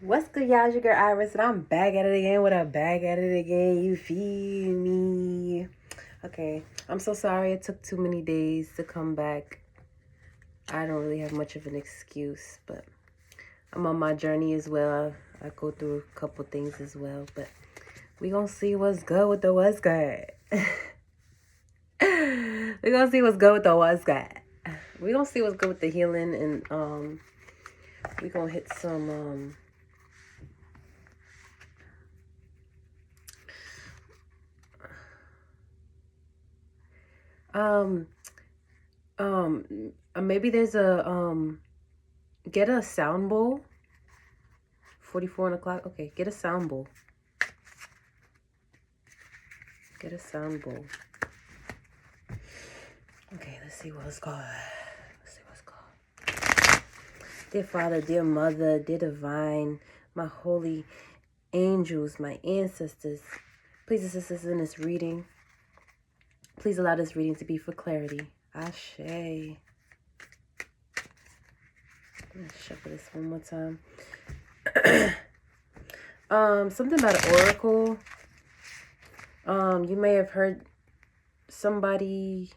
What's good, y'all? It's your girl Iris, and I'm back at it again with a bag at it again. You feel me? Okay, I'm so sorry it took too many days to come back. I don't really have much of an excuse, but I'm on my journey as well. I go through a couple things as well, but we gonna see what's good with the what's good. We gonna see what's good with the what's good. We gonna see what's good with the healing, and we gonna hit some um maybe there's a get a sound bowl. 44 o'clock. Okay, get a sound bowl. Get a sound bowl. Okay, let's see what's going. Let's see what's going. Dear Father, dear Mother, dear Divine, my holy angels, my ancestors, please assist us in this reading. Please allow this reading to be for clarity. Ashe. Let's shuffle this one more time. Something about an oracle. You may have heard somebody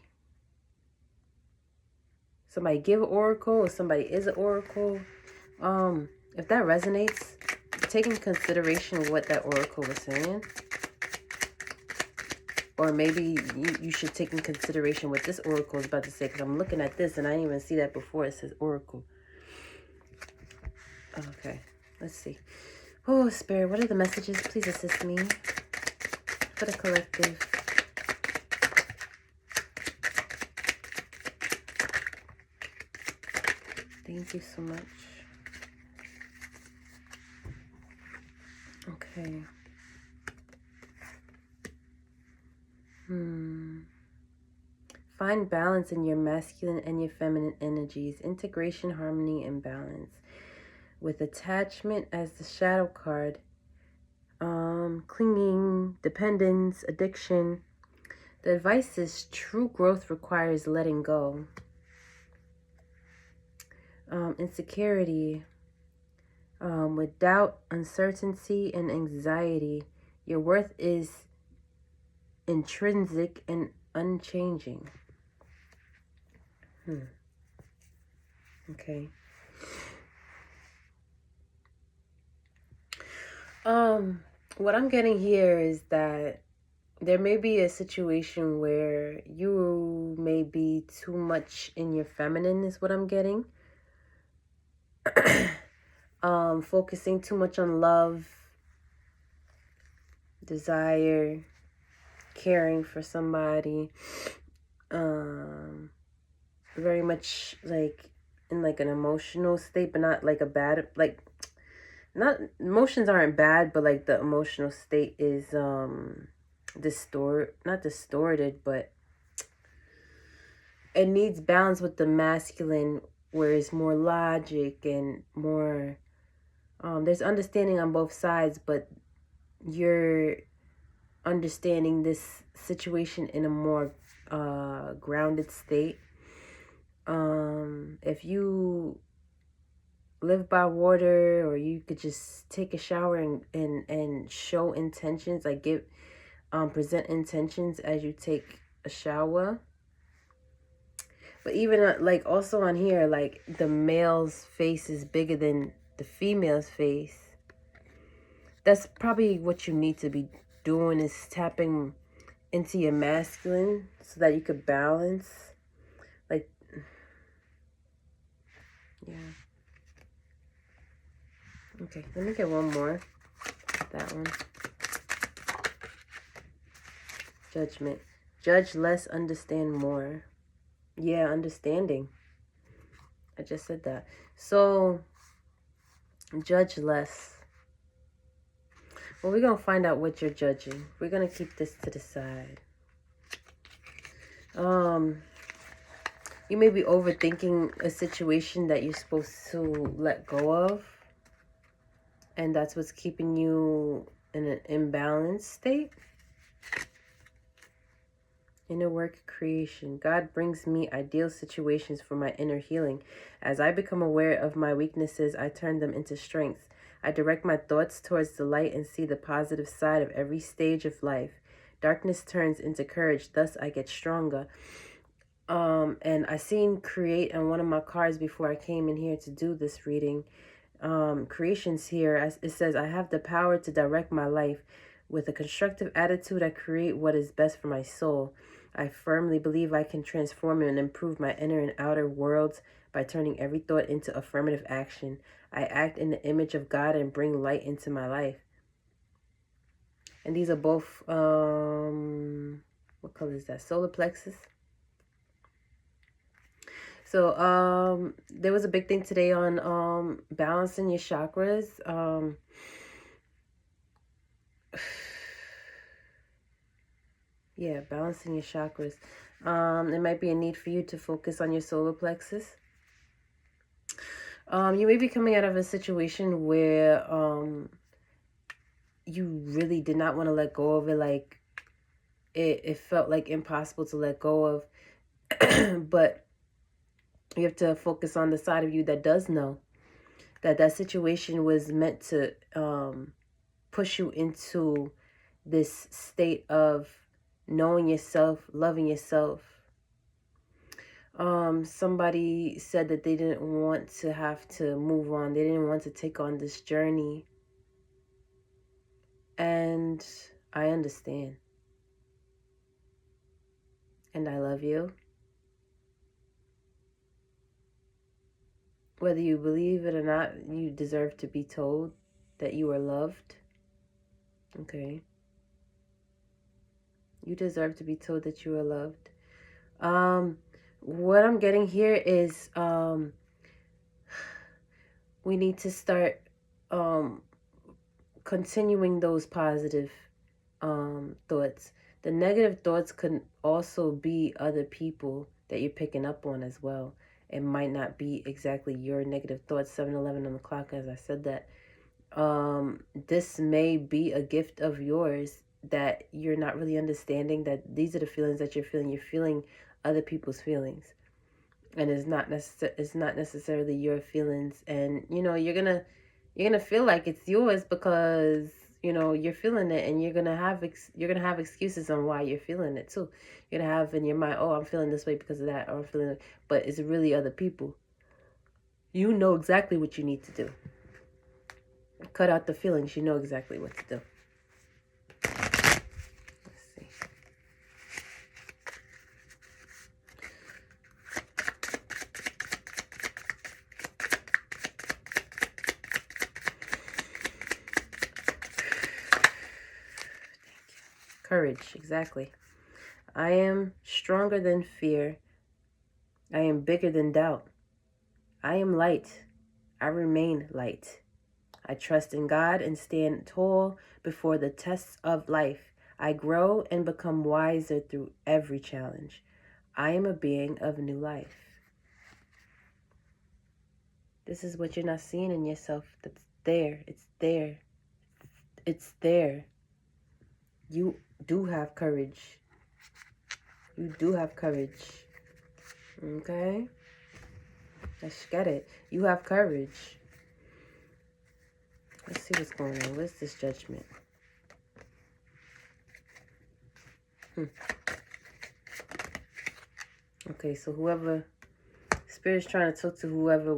give an oracle, or somebody is an oracle. If that resonates, take in consideration what that oracle was saying. Or maybe you should take in consideration what this oracle is about to say, because I'm looking at this and I didn't even see that before. It says oracle. Okay, let's see. Oh, Spirit, what are the messages? Please assist me for the collective. Thank you so much. Okay. Find balance in your masculine and your feminine energies. Integration, harmony, and balance. With attachment as the shadow card. Clinging, dependence, addiction. The advice is true growth requires letting go. Insecurity. With doubt, uncertainty, and anxiety, your worth is intrinsic and unchanging. Okay. What I'm getting here is that there may be a situation where you may be too much in your feminine, is what I'm getting. Focusing too much on love, desire, caring for somebody. Very much like in like an emotional state, but not like a bad, like, not, emotions aren't bad, but like the emotional state is not distorted, but it needs balance with the masculine, where it's more logic and more there's understanding on both sides, but you're understanding this situation in a more grounded state. If you live by water, or you could just take a shower and show intentions, like give present intentions as you take a shower. But even like also on here, like the male's face is bigger than the female's face. That's probably what you need to be doing, is tapping into your masculine so that you could balance. Like, yeah. Okay, let me get one more. That one. Judgment. Judge less, understand more. Yeah, understanding. I just said that. So, judge less. Well, we're going to find out what you're judging. We're going to keep this to the side. You may be overthinking a situation that you're supposed to let go of. And that's what's keeping you in an imbalanced state. Inner work creation. God brings me ideal situations for my inner healing. As I become aware of my weaknesses, I turn them into strengths. I direct my thoughts towards the light and see the positive side of every stage of life. Darkness turns into courage, thus I get stronger. And I seen create on one of my cards before I came in here to do this reading. Creations here, as it says, I have the power to direct my life. With a constructive attitude, I create what is best for my soul. I firmly believe I can transform and improve my inner and outer worlds by turning every thought into affirmative action. I act in the image of God and bring light into my life. And these are both, what color is that? Solar plexus. So there was a big thing today on balancing your chakras. Yeah, balancing your chakras. There might be a need for you to focus on your solar plexus. You may be coming out of a situation where you really did not want to let go of it. Like it felt like impossible to let go of. But you have to focus on the side of you that does know that that situation was meant to push you into this state of knowing yourself, loving yourself. Somebody said that they didn't want to have to move on. They didn't want to take on this journey. And I understand. And I love you. Whether you believe it or not, you deserve to be told that you are loved. Okay. You deserve to be told that you are loved. What I'm getting here is we need to start continuing those positive thoughts. The negative thoughts could also be other people that you're picking up on as well. It might not be exactly your negative thoughts. 7:11 on the clock, as I said that. This may be a gift of yours that you're not really understanding, that these are the feelings that you're feeling. You're feeling other people's feelings, and it's not necessarily your feelings. And you're gonna feel like it's yours because you're feeling it, and you're gonna have excuses on why you're feeling it too. You're gonna have in your mind, oh, I'm feeling this way because of that, or I'm feeling it, but it's really other people. You know exactly what you need to do. Cut out the feelings. You know exactly what to do. Let's see. Courage, exactly. I am stronger than fear. I am bigger than doubt. I am light. I remain light. I trust in God and stand tall before the tests of life. I grow and become wiser through every challenge. I am a being of new life. This is what you're not seeing in yourself. That's there. It's there. It's there. You do have courage. You do have courage. Okay? Let's get it. You have courage. Let's see what's going on. What's this judgment? Okay, so Spirit's trying to talk to whoever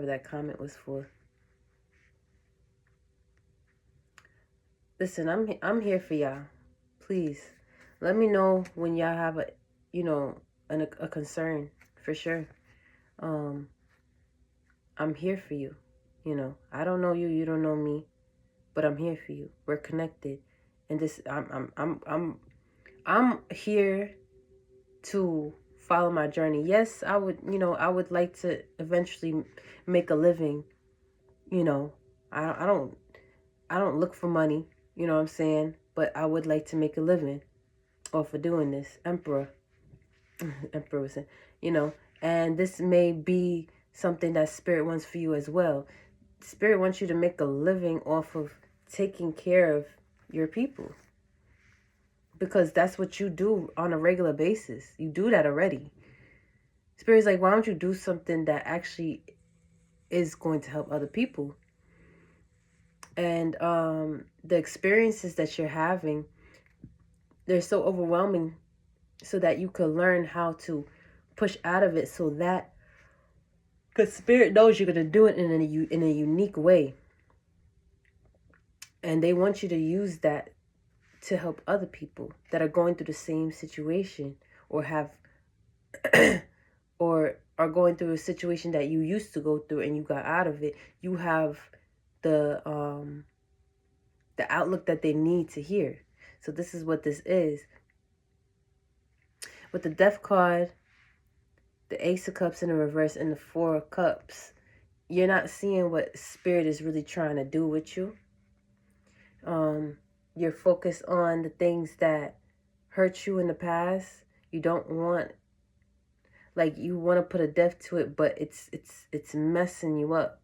that comment was for. Listen, I'm here for y'all. Please, let me know when y'all have a concern, for sure. I'm here for you. I don't know you, you don't know me, but I'm here for you. We're connected, and I'm here to follow my journey. Yes, I would like to eventually make a living. I don't look for money, you know what I'm saying? But I would like to make a living off of doing this. Emperor was saying, and this may be something that Spirit wants for you as well. Spirit wants you to make a living off of taking care of your people, because that's what you do on a regular basis. You do that already. Spirit's like, why don't you do something that actually is going to help other people. And the experiences that you're having, they're so overwhelming, so that you could learn how to push out of it, so that, because spirit knows you're going to do it in a unique way, and they want you to use that to help other people that are going through the same situation, or have or are going through a situation that you used to go through and you got out of it. You have the outlook that they need to hear. So this is what this is. With the Death card, the Ace of Cups in the reverse, and the Four of Cups, you're not seeing what Spirit is really trying to do with you. You're focused on the things that hurt you in the past. You don't want, like, you want to put a death to it, but it's messing you up.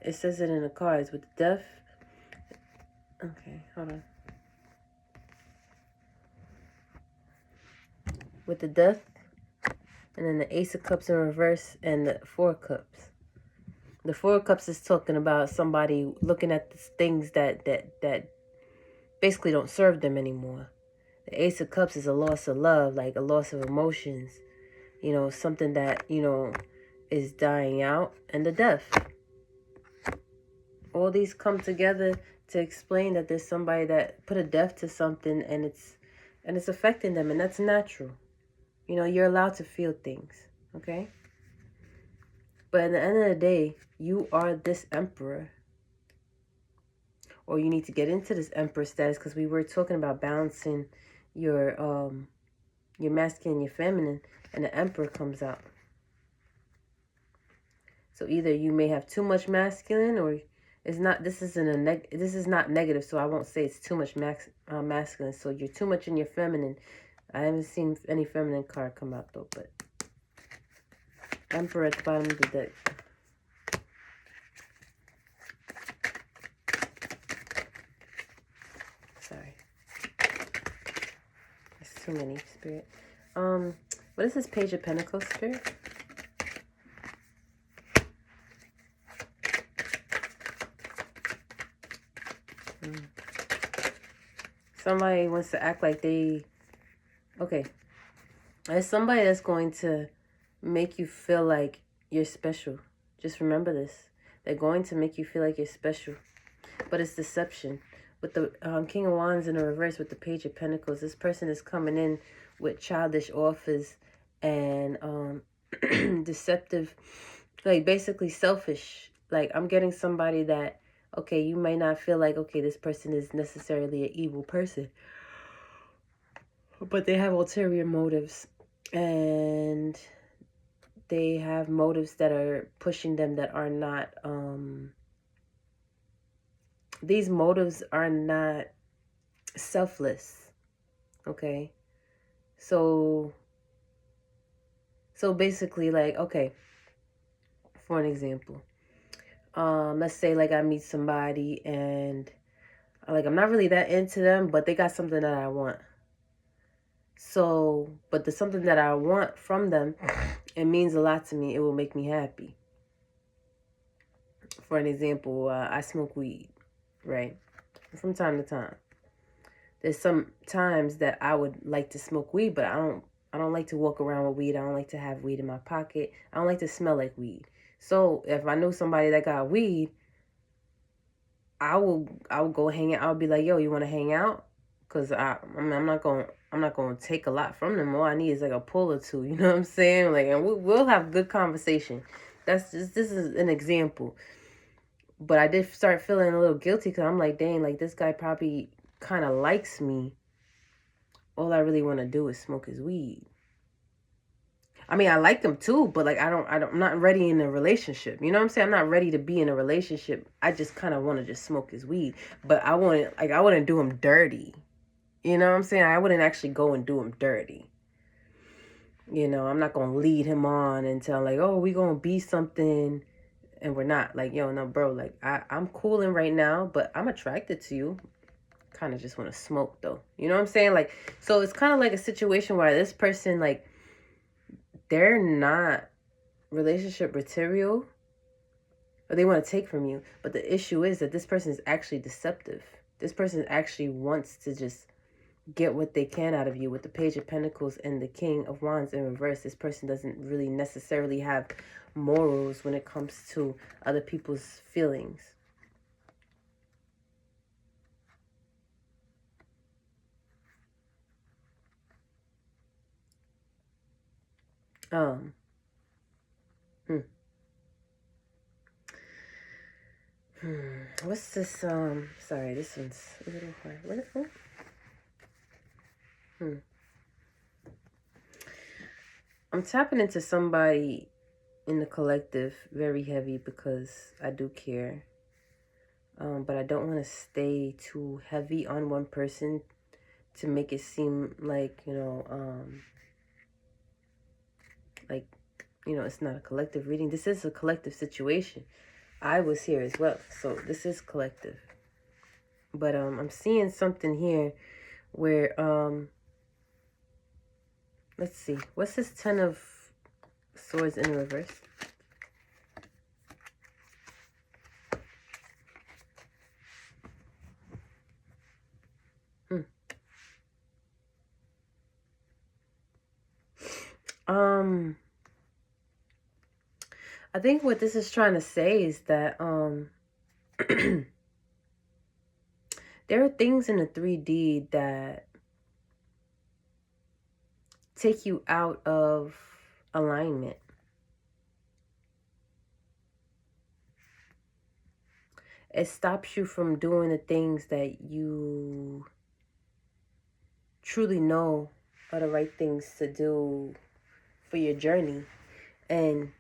It says it in the cards with death. Okay, hold on. With the Death, and then the Ace of Cups in reverse, and the Four of Cups. The Four of Cups is talking about somebody looking at things that basically don't serve them anymore. The Ace of Cups is a loss of love, like a loss of emotions. You know, something that, you know, is dying out. And the Death. All these come together to explain that there's somebody that put a death to something, and it's affecting them, and that's natural. You know, you're allowed to feel things, okay? But at the end of the day, you are this Emperor. Or you need to get into this Emperor status, because we were talking about balancing your masculine and your feminine, and the Emperor comes out. So either you may have too much masculine, or it's not. This is not negative, so I won't say it's too much masculine. So you're too much in your feminine. I haven't seen any feminine card come out though, but Emperor at the bottom of the deck. Sorry, it's too many, Spirit. What is this Page of Pentacles, Spirit? Somebody wants to act like they... Okay. There's somebody that's going to make you feel like you're special. Just remember this. They're going to make you feel like you're special. But it's deception. With the King of Wands in the reverse with the Page of Pentacles, this person is coming in with childish offers and deceptive, like basically selfish. Like, I'm getting somebody that, okay, you may not feel like, okay, this person is necessarily an evil person, but they have ulterior motives, and they have motives that are pushing them that are not, these motives are not selfless, okay? So basically, like, okay, for an example, let's say like I meet somebody and like I'm not really that into them, but they got something that I want. So, but the something that I want from them, it means a lot to me. It will make me happy. For an example, I smoke weed, right? From time to time. There's some times that I would like to smoke weed, but I don't like to walk around with weed. I don't like to have weed in my pocket. I don't like to smell like weed. So if I know somebody that got weed, I will go hang out. I'll be like, yo, you want to hang out? Cause I'm not gonna take a lot from them. All I need is like a pull or two. You know what I'm saying? Like, and we'll have good conversation. This is an example. But I did start feeling a little guilty, because I'm like, dang, like this guy probably kind of likes me. All I really want to do is smoke his weed. I mean, I like them too, but like I'm not ready in a relationship. You know what I'm saying? I'm not ready to be in a relationship. I just kind of want to just smoke his weed, but I wouldn't do him dirty. You know what I'm saying? I wouldn't actually go and do him dirty. You know, I'm not going to lead him on and tell like, oh, we going to be something, and we're not. Like, yo, no, bro, like I'm cooling right now, but I'm attracted to you. Kind of just want to smoke though. You know what I'm saying? Like, so it's kind of like a situation where this person, like, they're not relationship material, or they want to take from you. But the issue is that this person is actually deceptive. This person actually wants to just get what they can out of you. With the Page of Pentacles and the King of Wands in reverse, this person doesn't really necessarily have morals when it comes to other people's feelings. Um, hmm. What's this? Sorry, this one's a little hard. What is it? I'm tapping into somebody in the collective very heavy because I do care. But I don't want to stay too heavy on one person to make it seem like, it's not a collective reading. This is a collective situation. I was here as well, so this is collective. But I'm seeing something here where let's see, what's this 10 of Swords in reverse? I think what this is trying to say is that there are things in the 3D that take you out of alignment. It stops you from doing the things that you truly know are the right things to do for your journey. And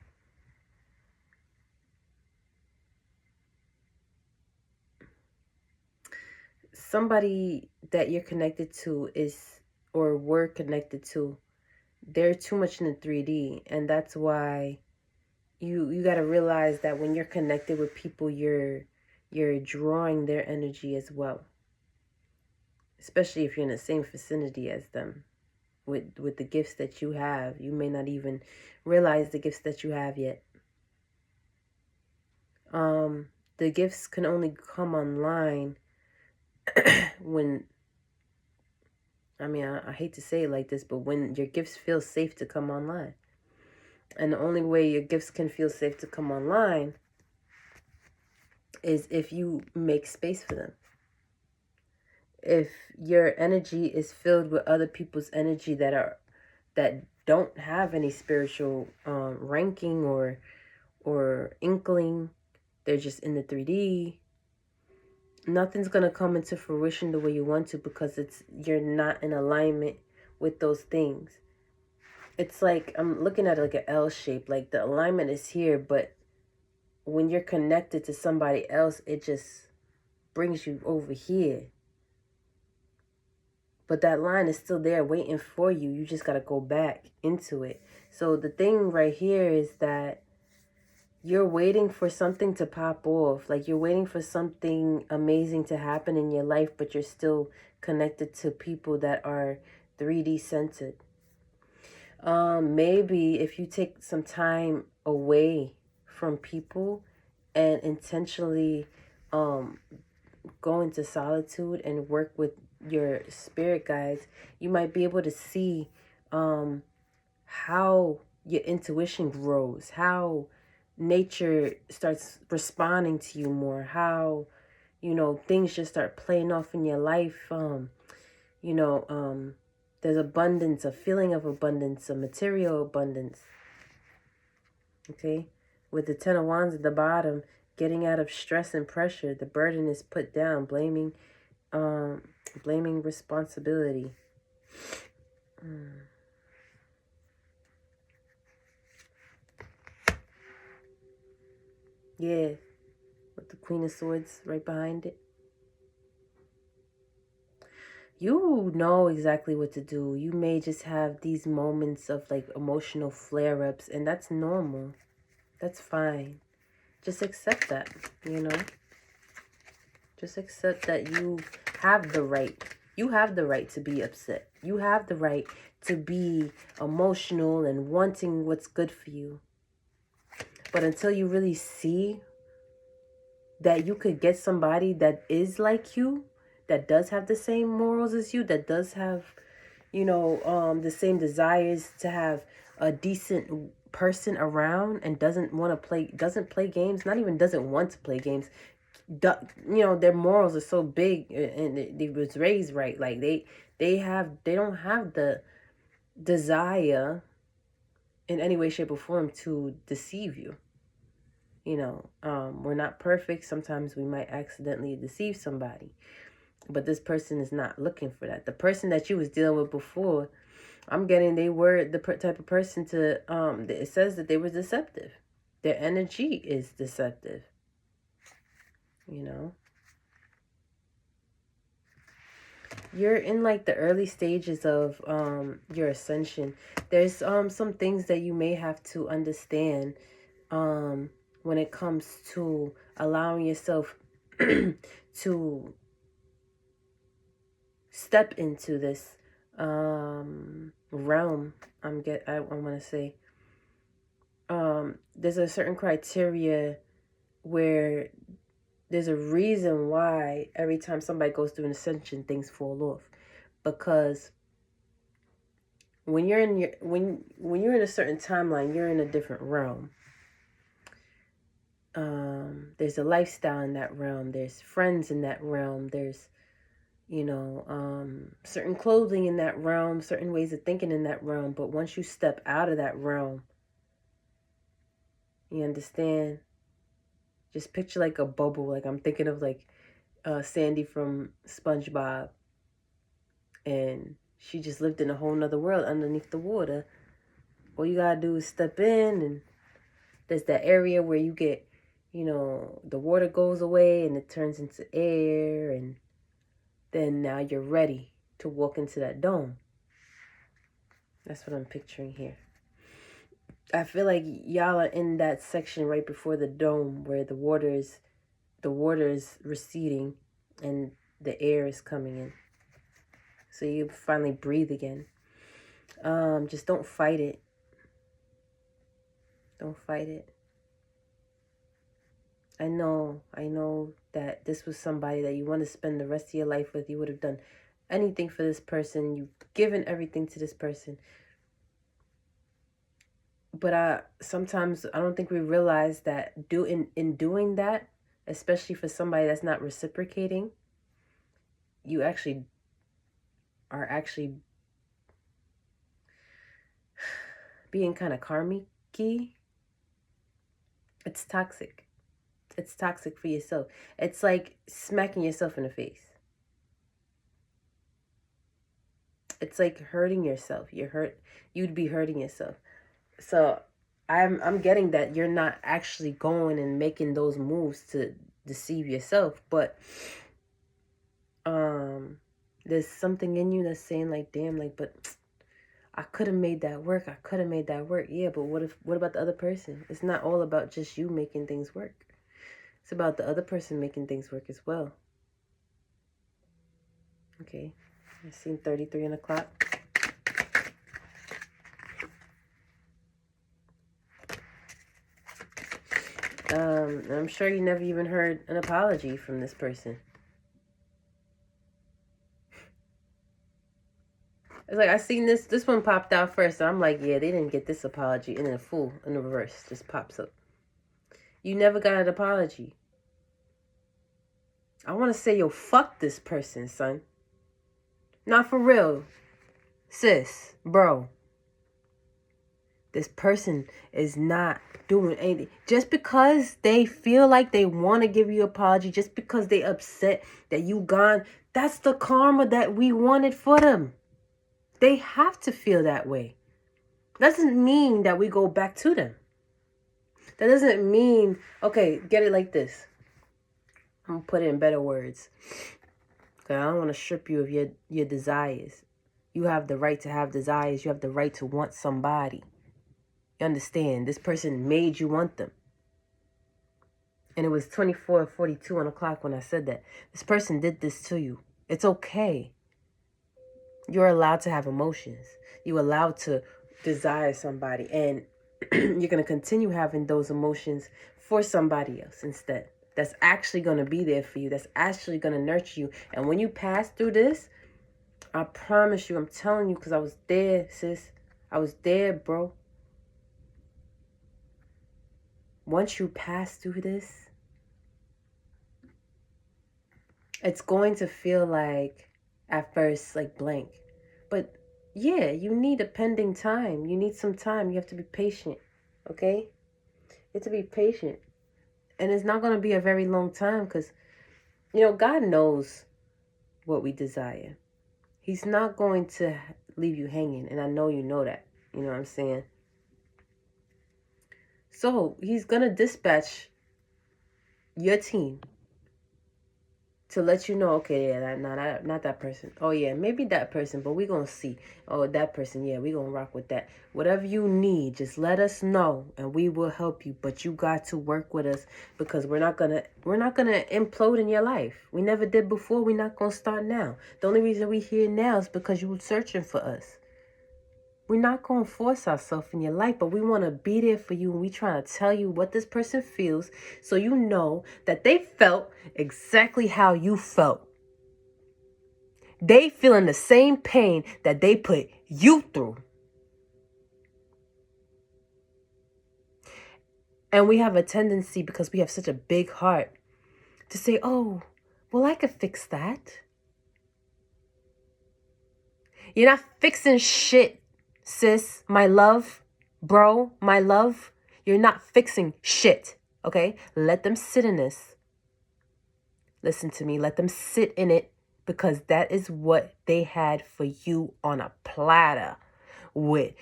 somebody that you're connected to or were connected to, they're too much in the 3D. And that's why you got to realize that when you're connected with people, you're drawing their energy as well. Especially if you're in the same vicinity as them. With the gifts that you have, you may not even realize the gifts that you have yet. The gifts can only come online when, I hate to say it like this, but when your gifts feel safe to come online. And the only way your gifts can feel safe to come online is if you make space for them. If your energy is filled with other people's energy that don't have any spiritual ranking or inkling, they're just in the 3D, nothing's gonna come into fruition the way you want to, because you're not in alignment with those things. It's like, I'm looking at it like an L shape, like the alignment is here, but when you're connected to somebody else, it just brings you over here. But that line is still there waiting for you. You just got to go back into it. So the thing right here is that you're waiting for something to pop off. Like you're waiting for something amazing to happen in your life, but you're still connected to people that are 3D centered. Maybe if you take some time away from people and intentionally go into solitude and work with your spirit guides, you might be able to see how your intuition grows, how nature starts responding to you more, how things just start playing off in your life. There's abundance, a feeling of abundance, a material abundance. Okay, with the 10 of Wands at the bottom, getting out of stress and pressure, the burden is put down, blaming responsibility. Yeah, with the Queen of Swords right behind it. You know exactly what to do. You may just have these moments of like emotional flare-ups, and that's normal. That's fine. Just accept that, Just accept that you have the right. You have the right to be upset. You have the right to be emotional and wanting what's good for you. But until you really see that you could get somebody that is like you, that does have the same morals as you, that does have, the same desires to have a decent person around, and doesn't play games, not even doesn't want to play games. Their morals are so big, and they was raised right. Like they don't have the desire in any way, shape, or form to deceive you. We're not perfect. Sometimes we might accidentally deceive somebody, but this person is not looking for that. The person that you was dealing with before, I'm getting they were the type of person to, it says that they were deceptive. Their energy is deceptive, you know. You're in like the early stages of your ascension. There's some things that you may have to understand when it comes to allowing yourself to step into this realm. I want to say there's a certain criteria where there's a reason why every time somebody goes through an ascension, things fall off. Because when you're in when you're in a certain timeline, you're in a different realm. There's a lifestyle in that realm. There's friends in that realm. There's certain clothing in that realm, certain ways of thinking in that realm. But once you step out of that realm, you understand? Just picture like a bubble. Like I'm thinking of like Sandy from SpongeBob. And she just lived in a whole nother world underneath the water. All you gotta do is step in, and there's that area where you get, the water goes away and it turns into air, and then now you're ready to walk into that dome. That's what I'm picturing here. I feel like y'all are in that section right before the dome where the water is receding and the air is coming in. So you finally breathe again. Just don't fight it. Don't fight it. I know that this was somebody that you want to spend the rest of your life with. You would have done anything for this person. You've given everything to this person. But sometimes I don't think we realize that in doing that, especially for somebody that's not reciprocating, you actually are being kind of karmic-y. It's toxic. It's toxic for yourself. It's like smacking yourself in the face. It's like hurting yourself. You'd be hurting yourself. So I'm getting that you're not actually going and making those moves to deceive yourself, but there's something in you that's saying like, damn, like, but I could have made that work. Yeah, but what about the other person? It's not all about just you making things work. It's about the other person making things work as well. Okay. I've seen 33 on the clock. I'm sure you never even heard an apology from this person. It's like I seen this one popped out first. So I'm like, yeah, they didn't get this apology. And then in the reverse just pops up. You never got an apology. I want to say, yo, fuck this person, son. Not for real. Sis, bro. This person is not doing anything. Just because they feel like they want to give you an apology, just because they upset that you gone, that's the karma that we wanted for them. They have to feel that way. Doesn't mean that we go back to them. That doesn't mean, okay, get it like this. I'm going to put it in better words. Because I don't want to strip you of your desires. You have the right to have desires. You have the right to want somebody. You understand? This person made you want them. And it was 24:42 on the clock when I said that. This person did this to you. It's okay. You're allowed to have emotions. You're allowed to desire somebody. And You're going to continue having those emotions for somebody else instead. That's actually going to be there for you. That's actually going to nurture you. And when you pass through this, I promise you, I'm telling you, because I was there, sis. I was there, bro. Once you pass through this, it's going to feel like, at first, like blank. But yeah, you need a pending time. You need some time. You have to be patient, okay? You have to be patient. And it's not going to be a very long time because, God knows what we desire. He's not going to leave you hanging. And I know you know that. You know what I'm saying? So he's going to dispatch your team to let you know, okay, yeah, not that person. Oh, yeah, maybe that person, but we're going to see. Oh, that person, yeah, we're going to rock with that. Whatever you need, just let us know, and we will help you. But you got to work with us because we're not gonna implode in your life. We never did before. We're not going to start now. The only reason we're here now is because you were searching for us. We're not going to force ourselves in your life, but we want to be there for you. And we trying to tell you what this person feels so you know that they felt exactly how you felt. They feeling the same pain that they put you through. And we have a tendency, because we have such a big heart, to say, oh, well, I could fix that. You're not fixing shit, sis, my love, bro, my love. You're not fixing shit, okay? Let them sit in this. Listen to me. Let them sit in it, because that is what they had for you on a platter with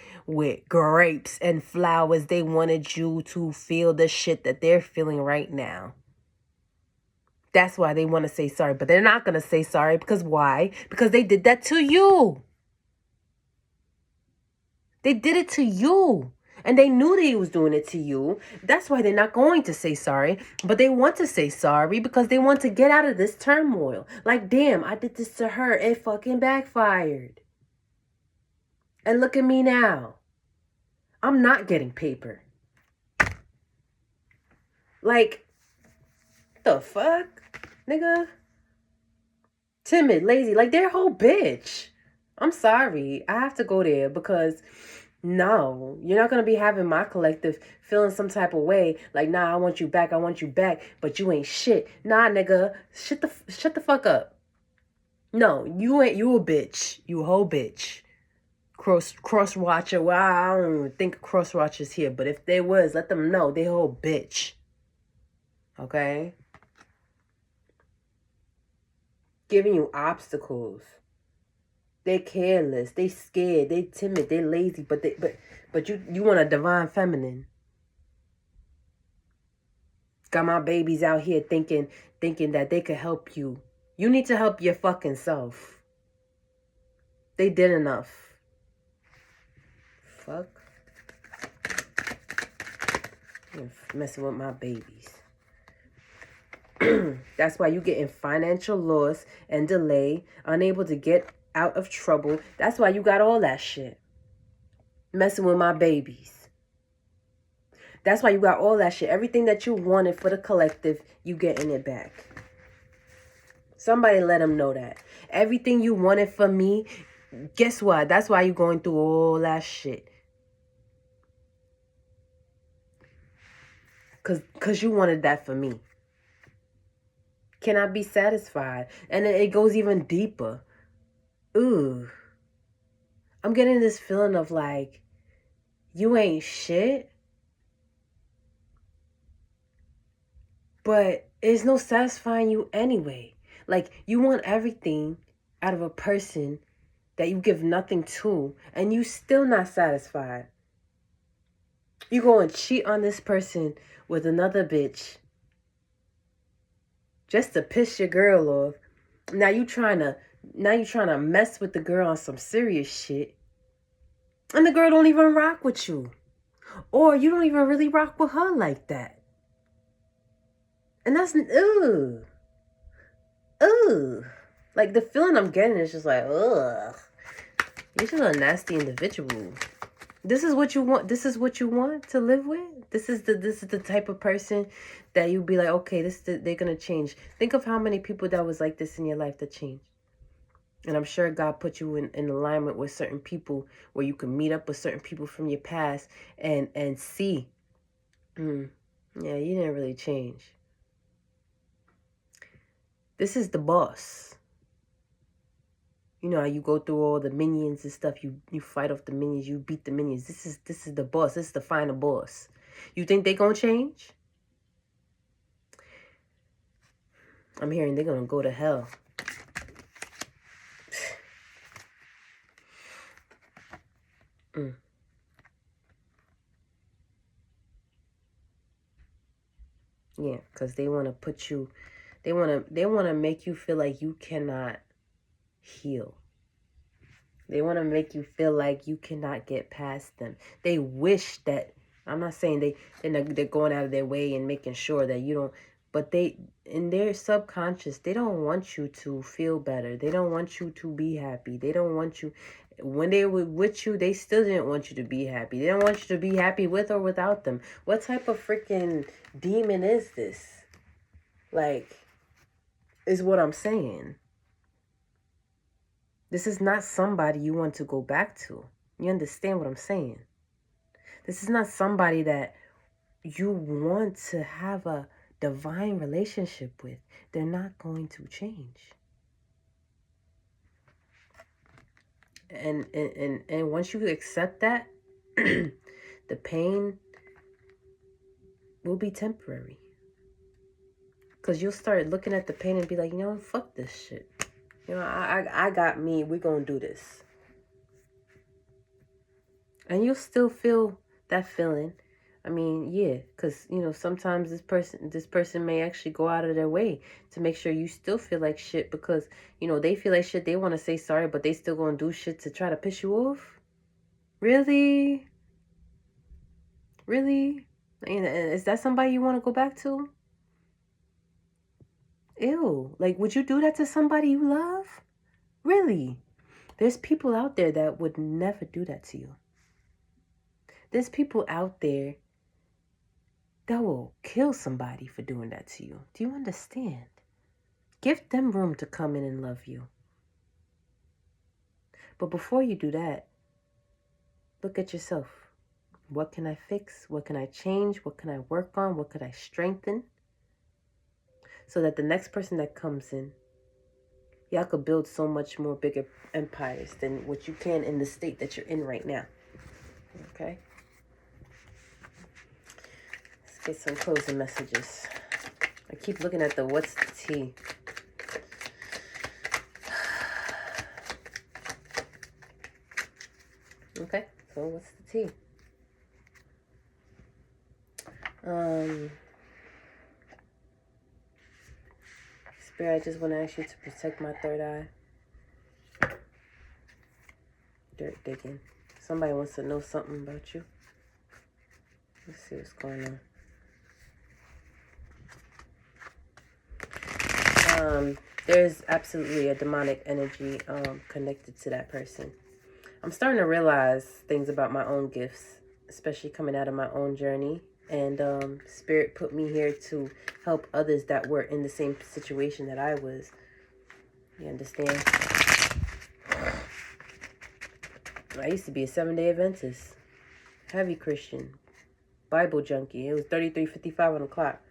grapes and flowers. They wanted you to feel the shit that they're feeling right now. That's why they want to say sorry, but they're not going to say sorry because why? Because they did that to you. They did it to you. And they knew that he was doing it to you. That's why they're not going to say sorry. But they want to say sorry because they want to get out of this turmoil. Like, damn, I did this to her. It fucking backfired. And look at me now. I'm not getting paper. Like, the fuck? Nigga? Timid, lazy. Like, they're a whole bitch. I'm sorry. I have to go there because... no, you're not going to be having my collective feeling some type of way. Like, nah, I want you back, but you ain't shit. Nah, nigga, shut the fuck up. No, you ain't, you a bitch. You a whole bitch. Cross watcher. Well, I don't even think cross watchers here, but if they was, let them know they a whole bitch. Okay? Giving you obstacles. They careless, they scared, they timid, they lazy, but you want a divine feminine. Got my babies out here thinking that they could help you. You need to help your fucking self. They did enough. Fuck. You're messing with my babies. That's why you get in financial loss and delay, unable to get out of trouble. That's why you got all that shit. Messing with my babies. That's why you got all that shit. Everything that you wanted for the collective, you getting it back. Somebody let them know that. Everything you wanted from me, guess what? That's why you going through all that shit. Cause you wanted that for me. Cannot be satisfied. And it goes even deeper. Ooh. I'm getting this feeling of like, you ain't shit. But it's no satisfying you anyway. Like, you want everything out of a person that you give nothing to, and you still not satisfied. You go and cheat on this person with another bitch just to piss your girl off. Now you trying to mess with the girl on some serious shit, and the girl don't even rock with you, or you don't even really rock with her like that. And that's like the feeling I'm getting is just like, ugh, you're just a nasty individual. This is what you want. This is what you want to live with. This is the type of person that you be like, okay, they're gonna change. Think of how many people that was like this in your life that changed. And I'm sure God put you in alignment with certain people where you can meet up with certain people from your past and see, yeah, you didn't really change. This is the boss. You know how you go through all the minions and stuff. You fight off the minions. You beat the minions. This is the boss. This is the final boss. You think they gonna change? I'm hearing they're gonna go to hell. Yeah, because they want to put you. They want to make you feel like you cannot heal. They want to make you feel like you cannot get past them. They wish that, I'm not saying they're going out of their way and making sure that you don't, but they, in their subconscious, they don't want you to feel better. They don't want you to be happy. They don't want you, when they were with you, they still didn't want you to be happy. They don't want you to be happy with or without them. What type of freaking demon is this? Like, is what I'm saying. This is not somebody you want to go back to. You understand what I'm saying? This is not somebody that you want to have a divine relationship with. They're not going to change. And once you accept that, the pain will be temporary. Because you'll start looking at the pain and be like, you know, fuck this shit. You know, I got me. We're going to do this. And you'll still feel that feeling. I mean, yeah, because, you know, sometimes this person may actually go out of their way to make sure you still feel like shit because, you know, they feel like shit. They want to say sorry, but they still going to do shit to try to piss you off. Really? Really? And is that somebody you want to go back to? Ew. Like, would you do that to somebody you love? Really? There's people out there that would never do that to you. There's people out there that will kill somebody for doing that to you. Do you understand? Give them room to come in and love you. But before you do that, look at yourself. What can I fix? What can I change? What can I work on? What could I strengthen? So that the next person that comes in, y'all could build so much more bigger empires than what you can in the state that you're in right now. Okay? Let's get some closing messages. I keep looking at the what's the tea. Okay, so what's the tea? Spirit, I just want to ask you to protect my third eye. Dirt digging. Somebody wants to know something about you. Let's see what's going on. There's absolutely a demonic energy connected to that person. I'm starting to realize things about my own gifts, especially coming out of my own journey. And Spirit put me here to help others that were in the same situation that I was. You understand? I used to be a 7-day Adventist, heavy Christian, Bible junkie. It was 33:55 on the clock.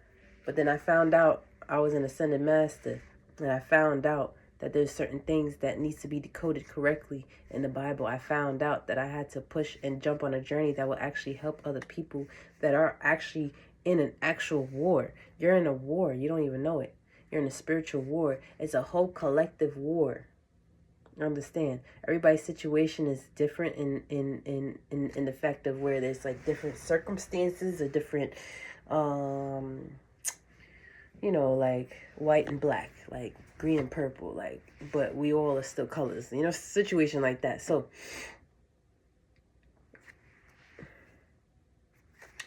But then I found out I was an ascended master. And I found out that there's certain things that needs to be decoded correctly in the Bible. I found out that I had to push and jump on a journey that will actually help other people that are actually in an actual war. You're in a war. You don't even know it. You're in a spiritual war. It's a whole collective war. Understand? Everybody's situation is different in the fact of where there's like different circumstances or different you know, like white and black, like green and purple, like, but we all are still colors, you know, situation like that. So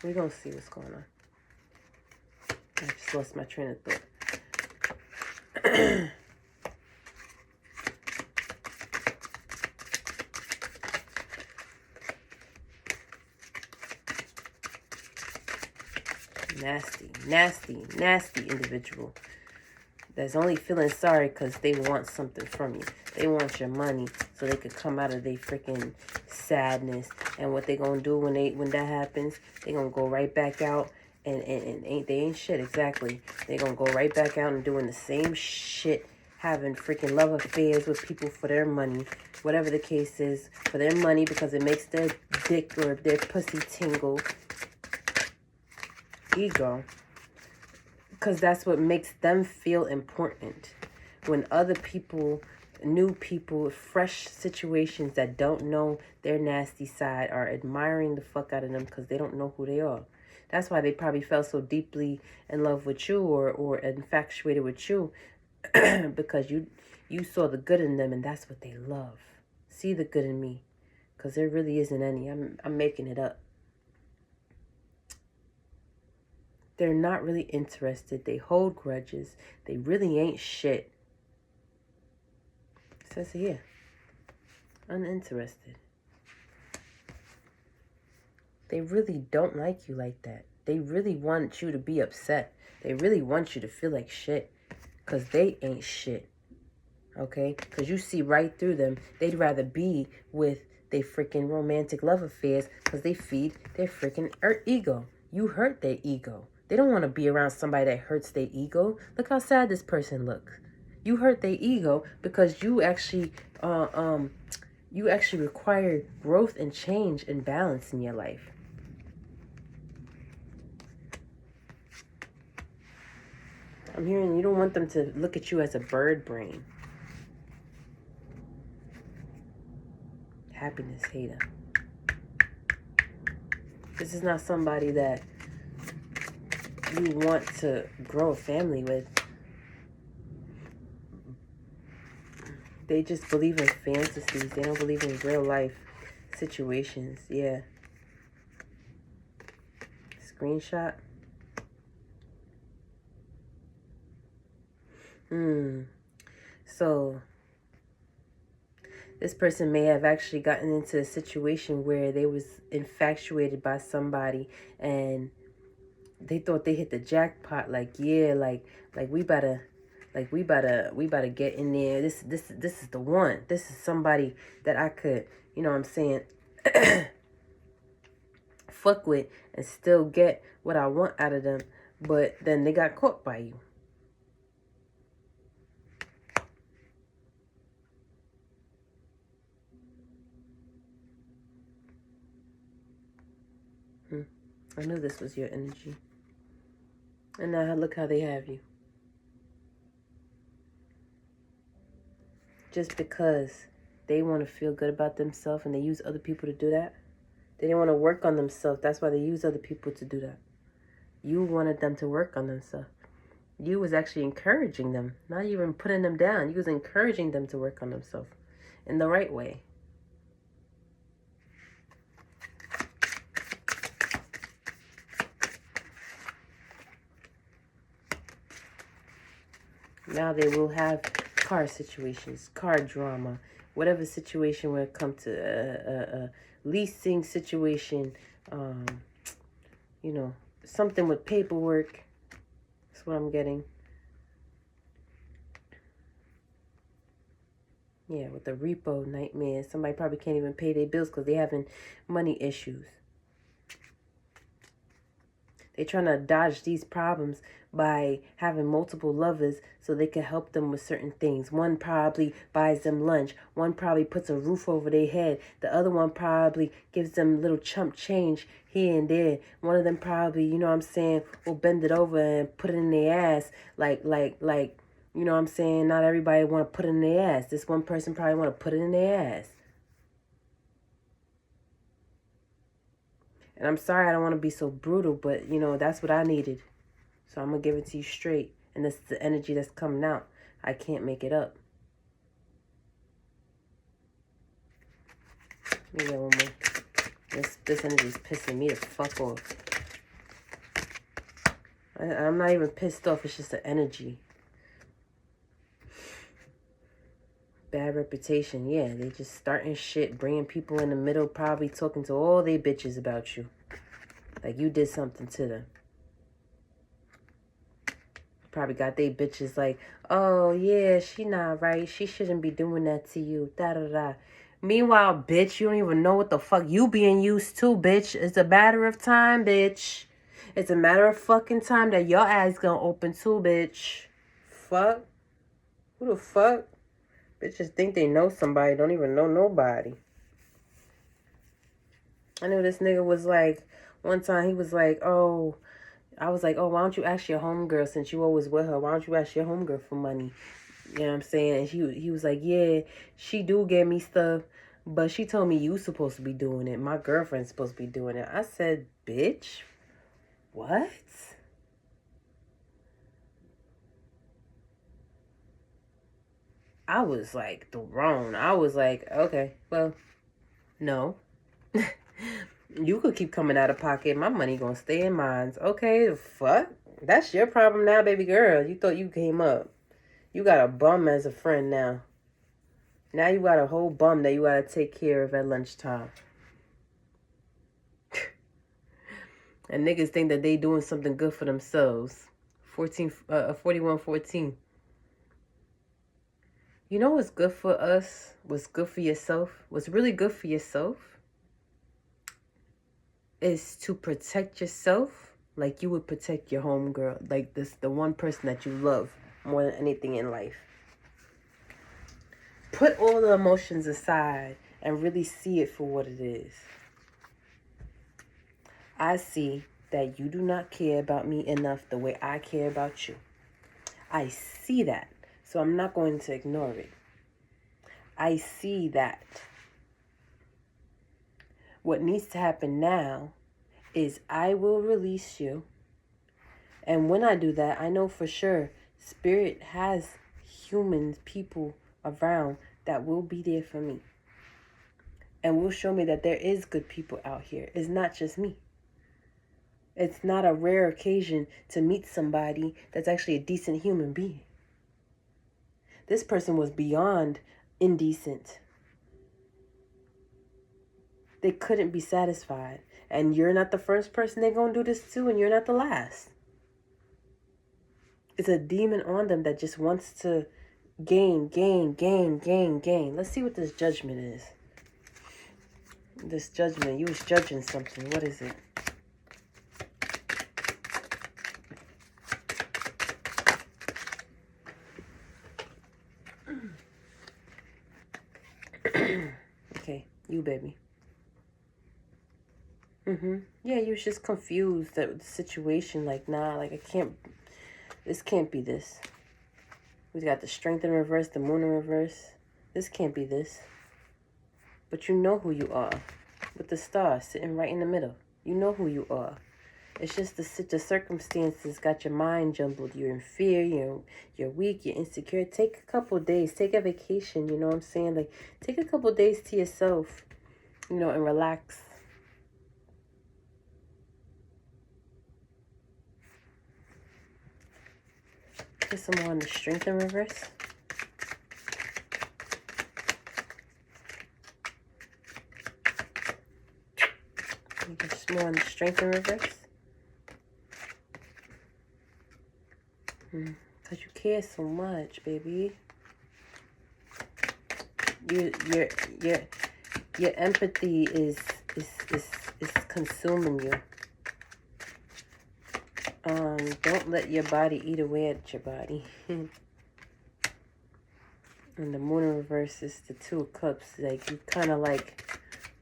we're gonna see what's going on. I just lost my train of thought. Nasty, nasty individual. That's only feeling sorry because they want something from you. They want your money so they could come out of their freaking sadness. And what they gonna do when that happens, they gonna go right back out and they ain't shit, exactly. They gonna go right back out and doing the same shit, having freaking love affairs with people for their money, whatever the case is, for their money because it makes their dick or their pussy tingle. Ego. Because that's what makes them feel important. When other people, new people, fresh situations that don't know their nasty side are admiring the fuck out of them because they don't know who they are. That's why they probably fell so deeply in love with you or infatuated with you because you saw the good in them and that's what they love. See the good in me because there really isn't any. I'm making it up. They're not really interested. They hold grudges. They really ain't shit. It says here, uninterested. They really don't like you like that. They really want you to be upset. They really want you to feel like shit. Because they ain't shit. Okay? Because you see right through them. They'd rather be with their freaking romantic love affairs because they feed their freaking ego. You hurt their ego. They don't want to be around somebody that hurts their ego. Look how sad this person looks. You hurt their ego because you actually require growth and change and balance in your life. I'm hearing you don't want them to look at you as a bird brain. Happiness hater. This is not somebody that you want to grow a family with. They just believe in fantasies. They don't believe in real life situations. Yeah. Screenshot. So this person may have actually gotten into a situation where they was infatuated by somebody and they thought they hit the jackpot. Like, yeah, like we better get in there. This is the one. This is somebody that I could, you know what I'm saying, fuck with and still get what I want out of them. But then they got caught by you. I knew this was your energy. And now look how they have you. Just because they want to feel good about themselves and they use other people to do that. They didn't want to work on themselves. That's why they use other people to do that. You wanted them to work on themselves. You was actually encouraging them. Not even putting them down. You was encouraging them to work on themselves in the right way. Now they will have car situations, car drama, whatever situation when it comes to a leasing situation, you know, something with paperwork. That's what I'm getting. Yeah, with the repo nightmare. Somebody probably can't even pay their bills because they're having money issues. They're trying to dodge these problems by having multiple lovers so they can help them with certain things. One probably buys them lunch. One probably puts a roof over their head. The other one probably gives them little chump change here and there. One of them probably, you know what I'm saying, will bend it over and put it in their ass. Like, you know what I'm saying? Not everybody want to put it in their ass. This one person probably want to put it in their ass. And I'm sorry, I don't want to be so brutal, but, you know, that's what I needed. So I'm going to give it to you straight. And that's the energy that's coming out. I can't make it up. Let me get one more. This energy is pissing me the fuck off. I'm not even pissed off. It's just the energy. Bad reputation. Yeah, they just starting shit, bringing people in the middle, probably talking to all they bitches about you. Like you did something to them. Probably got they bitches like, oh yeah, she not right. She shouldn't be doing that to you. Da da da. Meanwhile, bitch, you don't even know what the fuck you being used to, bitch. It's a matter of time, bitch. It's a matter of fucking time that your ass gonna open too, bitch. Fuck. Who the fuck? Bitches think they know somebody, don't even know nobody. I know this nigga was like, one time he was like, oh, I was like, oh, why don't you ask your homegirl, since you always with her, why don't you ask your homegirl for money? You know what I'm saying? And he was like, yeah, she do get me stuff, but she told me you supposed to be doing it. My girlfriend's supposed to be doing it. I said, bitch, what? I was like thrown. I was like, okay, well, no. You could keep coming out of pocket. My money gonna stay in mine. Okay, fuck. That's your problem now, baby girl. You thought you came up. You got a bum as a friend now. Now you got a whole bum that you gotta take care of at lunchtime. And niggas think that they doing something good for themselves. 4114. You know what's good for us? What's good for yourself? What's really good for yourself is to protect yourself like you would protect your homegirl. Like the one person that you love more than anything in life. Put all the emotions aside and really see it for what it is. I see that you do not care about me enough the way I care about you. I see that, so I'm not going to ignore it. I see that. What needs to happen now is I will release you. And when I do that, I know for sure Spirit has humans, people around that will be there for me. And will show me that there is good people out here. It's not just me. It's not a rare occasion to meet somebody that's actually a decent human being. This person was beyond indecent. They couldn't be satisfied. And you're not the first person they're going to do this to, and you're not the last. It's a demon on them that just wants to gain. Let's see what this judgment is. This judgment, you was judging something. What is it? Okay, you baby. Yeah, you was just confused at the situation. Like, nah, like this can't be this. We got the strength in reverse, the moon in reverse. This can't be this. But you know who you are. With the star sitting right in the middle. You know who you are. It's just the circumstances got your mind jumbled. You're in fear, you're weak, you're insecure. Take a couple days, take a vacation, you know what I'm saying? Like, take a couple days to yourself, and relax. Put some more on the strength in reverse. Just more on the strength in reverse. Because you care so much, baby. Your empathy is consuming you. Don't let your body eat away at your body. And the moon in reverse is the 2 of cups. Like, you kind of like,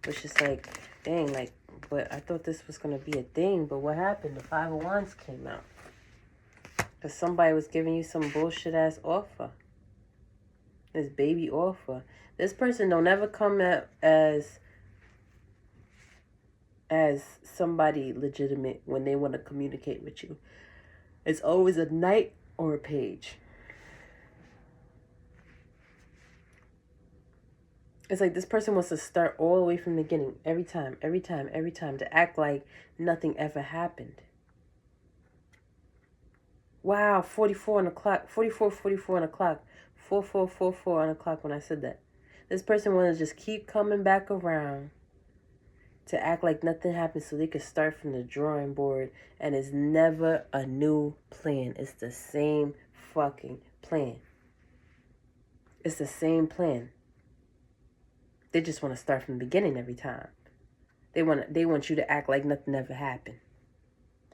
was just like, dang, like, but I thought this was going to be a thing. But what happened? The 5 of Wands came out. Because somebody was giving you some bullshit ass offer. This baby offer. This person don't ever come out as somebody legitimate when they want to communicate with you. It's always a knight or a page. It's like this person wants to start all the way from the beginning. Every time. To act like nothing ever happened. Wow, 44 on the clock. 44 on the clock. 4444 on the clock when I said that. This person wants to just keep coming back around to act like nothing happened so they could start from the drawing board. And it's never a new plan. It's the same fucking plan. It's the same plan. They just want to start from the beginning every time. They want you to act like nothing ever happened.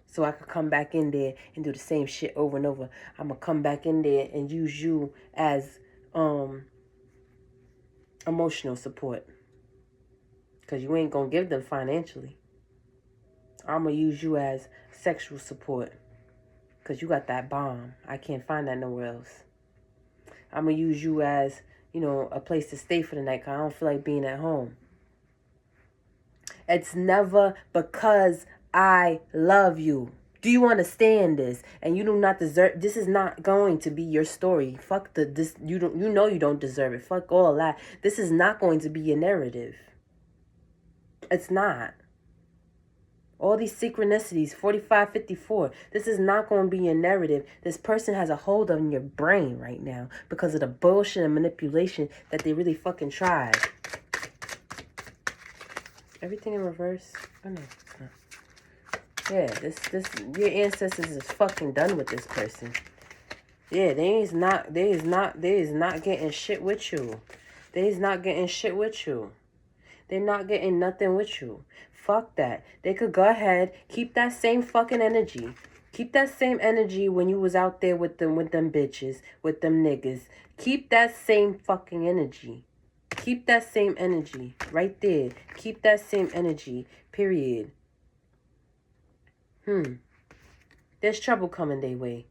So I could come back in there and do the same shit over and over. I'm going to come back in there and use you as emotional support. Because you ain't going to give them financially. I'm going to use you as sexual support. Because you got that bomb. I can't find that nowhere else. I'm going to use you as, a place to stay for the night because I don't feel like being at home. It's never because I love you. Do you understand this? And you do not deserve. This is not going to be your story. Fuck this. You don't deserve it. Fuck all that. This is not going to be your narrative. It's not. All these synchronicities, 45, 54. This is not going to be your narrative. This person has a hold on your brain right now because of the bullshit and manipulation that they really fucking tried. Everything in reverse? Oh no, it's not. Yeah, this your ancestors is fucking done with this person. Yeah, they is not getting shit with you. They is not getting shit with you. They're not getting nothing with you. Fuck that. They could go ahead, keep that same fucking energy. Keep that same energy when you was out there with them bitches, with them niggas. Keep that same fucking energy. Keep that same energy right there. Keep that same energy, period. There's trouble coming their way.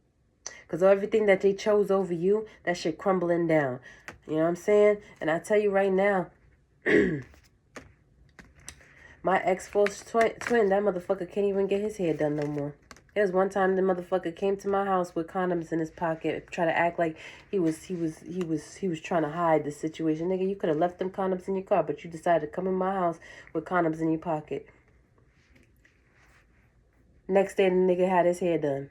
Because everything that they chose over you, that shit crumbling down. You know what I'm saying? And I tell you right now, my ex-force twin, that motherfucker can't even get his hair done no more. There was one time the motherfucker came to my house with condoms in his pocket, try to act like he was trying to hide the situation. Nigga, you could have left them condoms in your car, but you decided to come in my house with condoms in your pocket. Next day, the nigga had his hair done.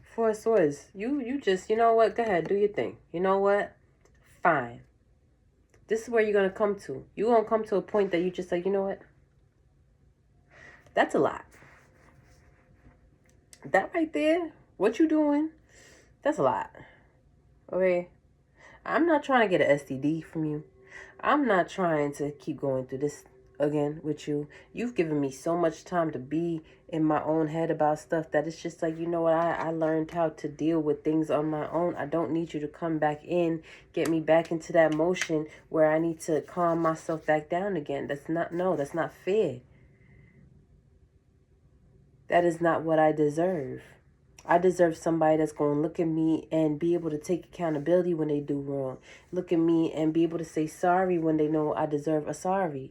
For swords, you just, you know what? Go ahead, do your thing. You know what? Fine. This is where you're gonna come to. You're gonna come to a point that you just like, you know what? That's a lot. That right there, what you doing? That's a lot. Okay? I'm not trying to get an STD from you. I'm not trying to keep going through this again with you. You've given me so much time to be in my own head about stuff that it's just like, you know what, I learned how to deal with things on my own. I don't need you to come back in, get me back into that motion where I need to calm myself back down again. That's not fair. That is not what I deserve. I deserve somebody that's going to look at me and be able to take accountability when they do wrong. Look at me and be able to say sorry when they know I deserve a sorry.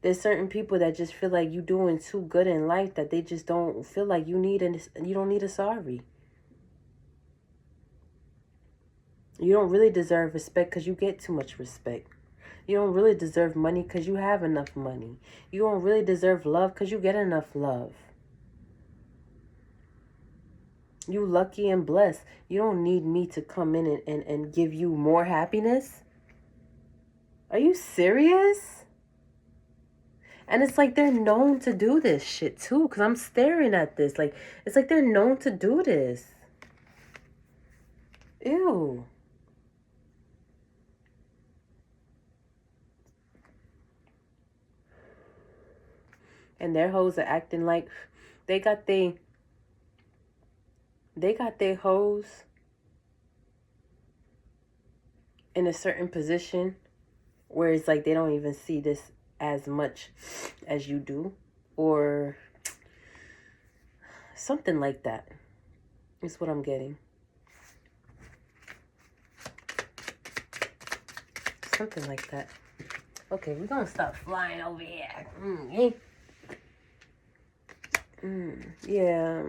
There's certain people that just feel like you're doing too good in life that they just don't feel like you don't need a sorry. You don't really deserve respect because you get too much respect. You don't really deserve money because you have enough money. You don't really deserve love because you get enough love. You lucky and blessed. You don't need me to come in and give you more happiness. Are you serious? And it's like they're known to do this shit too. Because I'm staring at this. Like, it's like they're known to do this. Ew. And their hoes are acting like they got their hoes in a certain position where it's like they don't even see this as much as you do, or something like that is what I'm getting. Something like that. Okay, we're gonna stop flying over here. Yeah.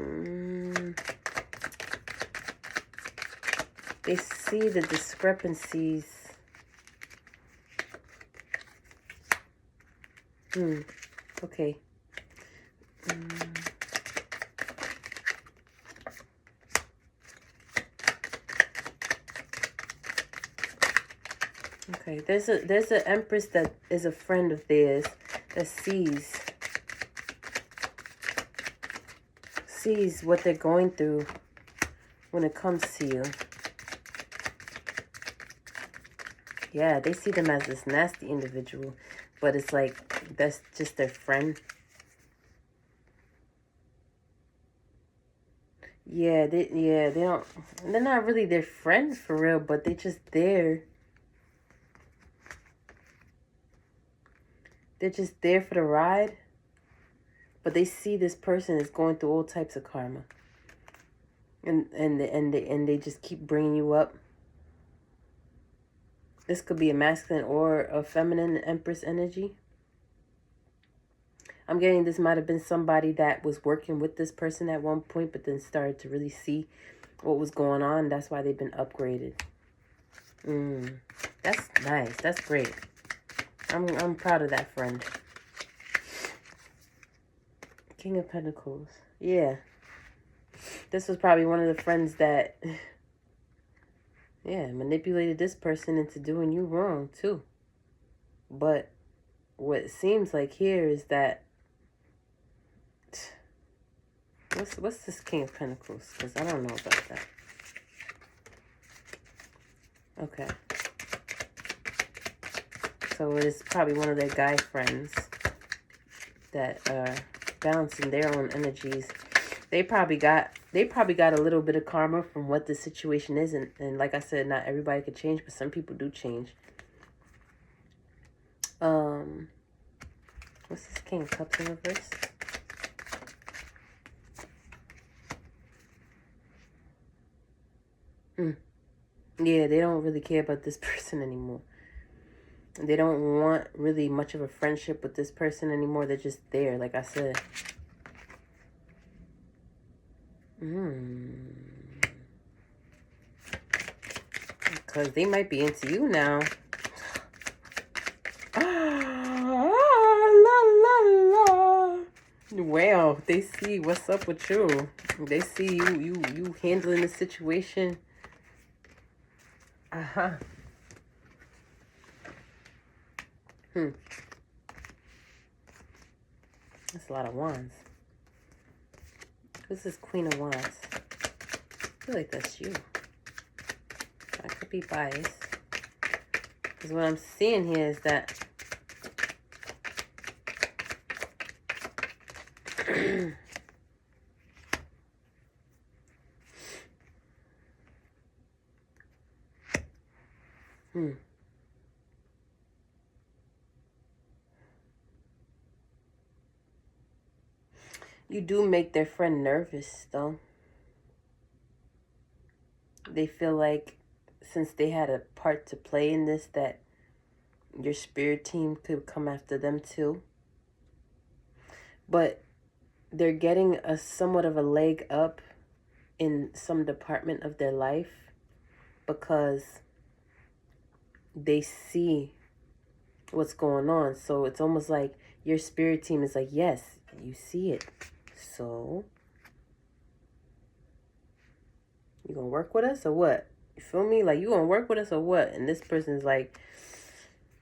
They see the discrepancies. Okay. Okay, there's an empress that is a friend of theirs that sees what they're going through when it comes to you. Yeah, they see them as this nasty individual, but it's like that's just their friend. Yeah, they don't, they're not really their friend for real, but they just there. They're just there for the ride, but they see this person is going through all types of karma, and they just keep bringing you up. This could be a masculine or a feminine empress energy. I'm getting this might have been somebody that was working with this person at one point, but then started to really see what was going on. That's why they've been upgraded. That's nice. That's great. I'm proud of that friend. King of Pentacles. Yeah. This was probably one of the friends that, yeah, manipulated this person into doing you wrong too. But what it seems like here is that, what's this King of Pentacles? Because I don't know about that. Okay. So it is probably one of their guy friends that are balancing their own energies. They probably got a little bit of karma from what the situation is, and like I said, not everybody could change, but some people do change. What's this King of Cups in reverse? Yeah, they don't really care about this person anymore. They don't want really much of a friendship with this person anymore. They're just there, like I said. Because they might be into you now. Well, they see what's up with you. They see you handling the situation. That's a lot of wands. This is Queen of Wands. I feel like that's you. I could be biased. Because what I'm seeing here is that you do make their friend nervous, though. They feel like since they had a part to play in this, that your spirit team could come after them too. But they're getting a somewhat of a leg up in some department of their life because they see what's going on. So it's almost like your spirit team is like, yes, you see it. So you gonna work with us or what? You feel me? Like, you gonna work with us or what? And this person's like,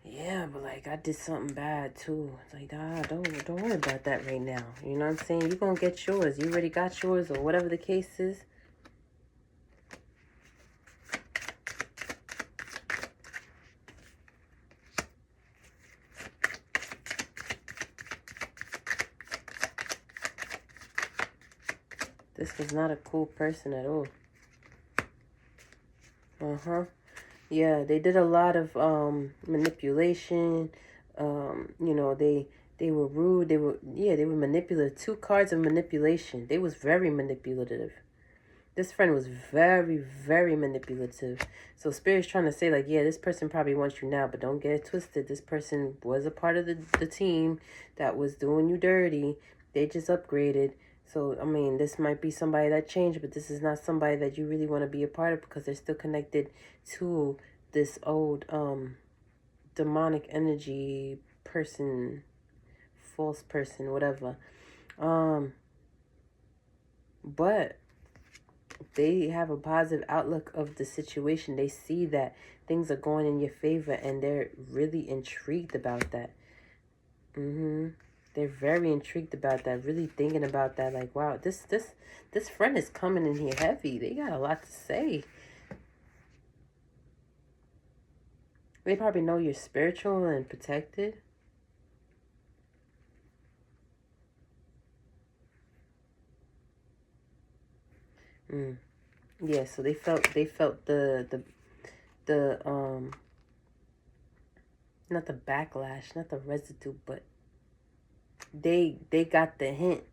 yeah, but like I did something bad too. It's like, don't worry about that right now. You know what I'm saying? You're gonna get yours. You already got yours, or whatever the case is. This was not a cool person at all. Yeah, they did a lot of manipulation. You know, they were rude. They were manipulative. 2 cards of manipulation. They was very manipulative. This friend was very, very manipulative. So Spirit's trying to say, like, yeah, this person probably wants you now, but don't get it twisted. This person was a part of the team that was doing you dirty. They just upgraded. So, I mean, this might be somebody that changed, but this is not somebody that you really want to be a part of because they're still connected to this old demonic energy person, false person, whatever. But they have a positive outlook of the situation. They see that things are going in your favor, and they're really intrigued about that. They're very intrigued about that, really thinking about that, like, wow, this friend is coming in here heavy. They got a lot to say. They probably know you're spiritual and protected. Yeah, so they felt the not the backlash, not the residue, but they got the hint.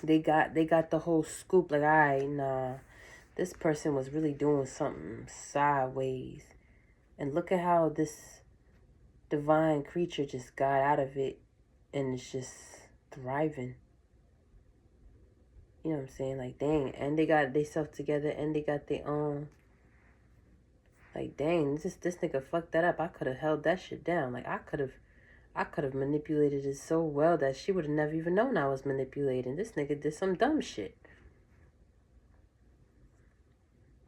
They got the whole scoop. Like, nah, this person was really doing something sideways, and look at how this divine creature just got out of it, and it's just thriving. You know what I'm saying? Like, dang, and they got themselves together, and they got their own. Like, dang, this nigga fucked that up. I could have held that shit down. Like, I could have manipulated it so well that she would have never even known I was manipulating. This nigga did some dumb shit.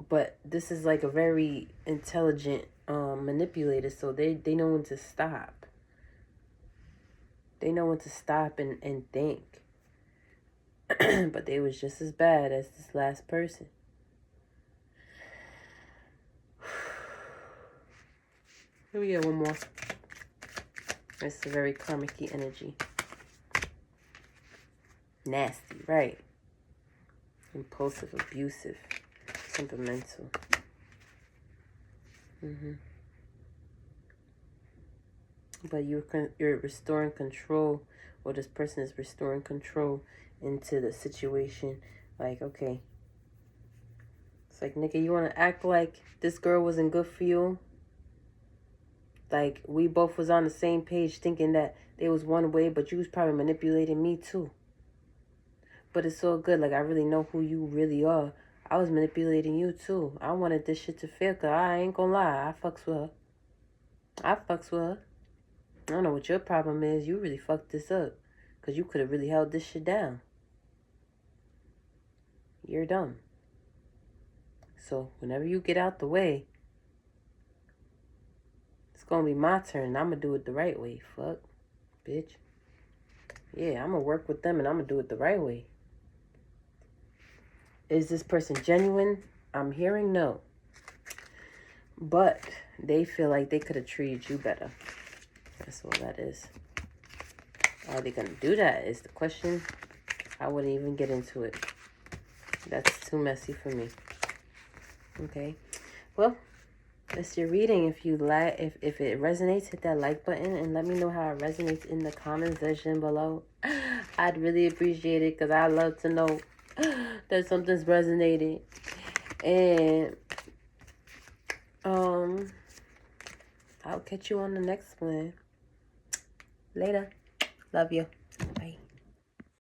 But this is like a very intelligent manipulator, so they know when to stop. They know when to stop and think. But they was just as bad as this last person. Here we go, one more. It's a very karmic-y energy. Nasty, right? Impulsive, abusive, temperamental. But you're restoring control, or this person is restoring control into the situation. Like, okay, it's like, nigga, you want to act like this girl wasn't good for you? Like, we both was on the same page thinking that there was one way, but you was probably manipulating me too. But it's all good. Like, I really know who you really are. I was manipulating you too. I wanted this shit to fail, because I ain't gonna lie, I fucks with her. I don't know what your problem is. You really fucked this up, because you could have really held this shit down. You're dumb. So whenever you get out the way, it's gonna be my turn. I'm gonna do it the right way. Fuck, bitch. Yeah, I'm gonna work with them, and I'm gonna do it the right way. Is this person genuine? I'm hearing no. But they feel like they could have treated you better. That's all that is. Are they gonna do that is the question. I wouldn't even get into it. That's too messy for me. Okay. Well, that's your reading. If you like, if it resonates, hit that like button and let me know how it resonates in the comment section below. I'd really appreciate it, because I love to know that something's resonating. And I'll catch you on the next one. Later. Love you.